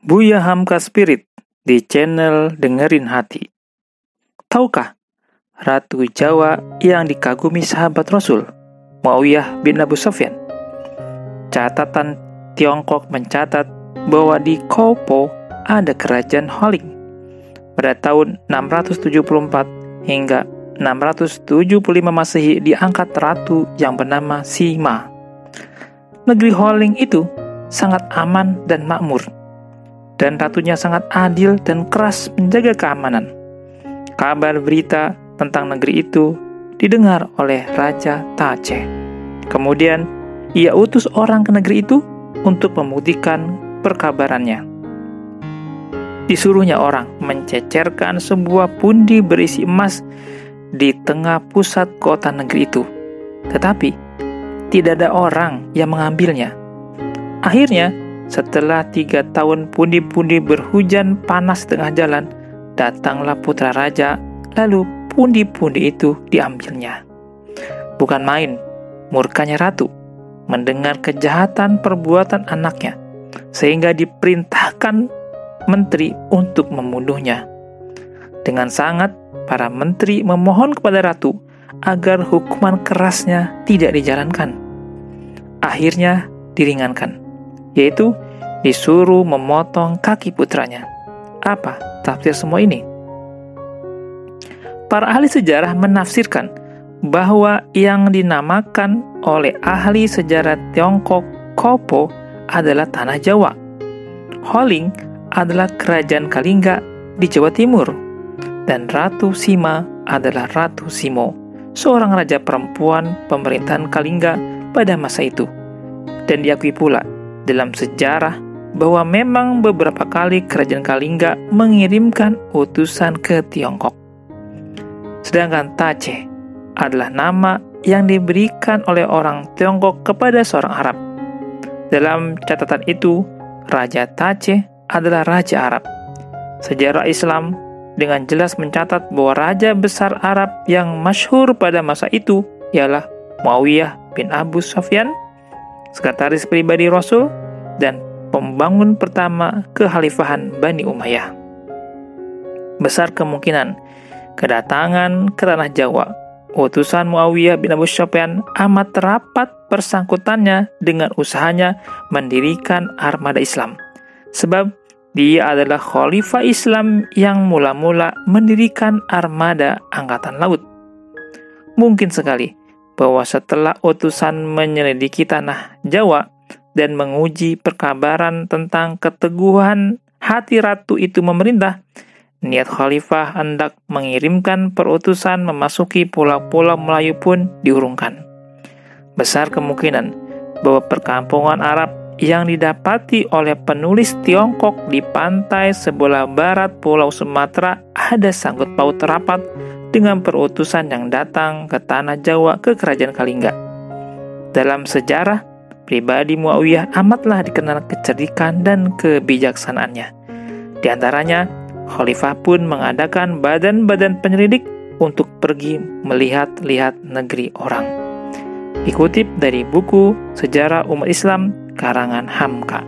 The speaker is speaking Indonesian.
Buya Hamka Spirit di channel Dengerin Hati. Tahukah Ratu Jawa yang dikagumi sahabat Rasul, Muawiyah bin Abu Sufyan? Catatan Tiongkok mencatat bahwa di Kopo ada kerajaan Holing. Pada tahun 674 hingga 675 Masehi diangkat ratu yang bernama Sima. Negeri Holing itu sangat aman dan makmur, dan ratunya sangat adil dan keras menjaga keamanan. Kabar berita tentang negeri itu didengar oleh Raja Tache. Kemudian ia utus orang ke negeri itu untuk membuktikan perkabarannya. Disuruhnya orang mencecerkan sebuah pundi berisi emas di tengah pusat kota negeri itu. Tetapi tidak ada orang yang mengambilnya. Akhirnya, setelah 3 tahun pundi-pundi berhujan panas tengah jalan, datanglah putra raja, lalu pundi-pundi itu diambilnya. Bukan main, murkanya ratu mendengar kejahatan perbuatan anaknya, sehingga diperintahkan menteri untuk membunuhnya. Dengan sangat, para menteri memohon kepada ratu agar hukuman kerasnya tidak dijalankan. Akhirnya diringankan, yaitu disuruh memotong kaki putranya. Apa tafsir semua ini? Para ahli sejarah menafsirkan bahwa yang dinamakan oleh ahli sejarah Tiongkok Kopo adalah tanah Jawa. Holing adalah kerajaan Kalingga di Jawa Timur, dan Ratu Sima adalah Ratu Simo, seorang raja perempuan pemerintahan Kalingga pada masa itu. Dan diakui pula dalam sejarah bahwa memang beberapa kali kerajaan Kalingga mengirimkan utusan ke Tiongkok. Sedangkan Tache adalah nama yang diberikan oleh orang Tiongkok kepada seorang Arab. Dalam catatan itu, Raja Tache adalah Raja Arab. Sejarah Islam dengan jelas mencatat bahwa Raja Besar Arab yang masyhur pada masa itu ialah Muawiyah bin Abu Sufyan, sekretaris pribadi Rasul, dan pembangun pertama kekhalifahan Bani Umayyah. Besar kemungkinan kedatangan ke tanah Jawa utusan Muawiyah bin Abu Sufyan amat rapat bersangkutannya dengan usahanya mendirikan armada Islam, sebab dia adalah khalifah Islam yang mula-mula mendirikan armada angkatan laut. Mungkin sekali bahwa setelah utusan menyelidiki tanah Jawa dan menguji perkabaran tentang keteguhan hati ratu itu memerintah, niat khalifah hendak mengirimkan perutusan memasuki pulau-pulau Melayu pun diurungkan. Besar kemungkinan bahwa perkampungan Arab yang didapati oleh penulis Tiongkok di pantai sebelah barat Pulau Sumatera ada sangkut paut rapat dengan perutusan yang datang ke tanah Jawa ke kerajaan Kalingga. Dalam sejarah, pribadi Muawiyah amatlah dikenal kecerdikan dan kebijaksanaannya. Di antaranya, khalifah pun mengadakan badan-badan penyelidik untuk pergi melihat-lihat negeri orang. Dikutip dari buku Sejarah Umat Islam karangan Hamka.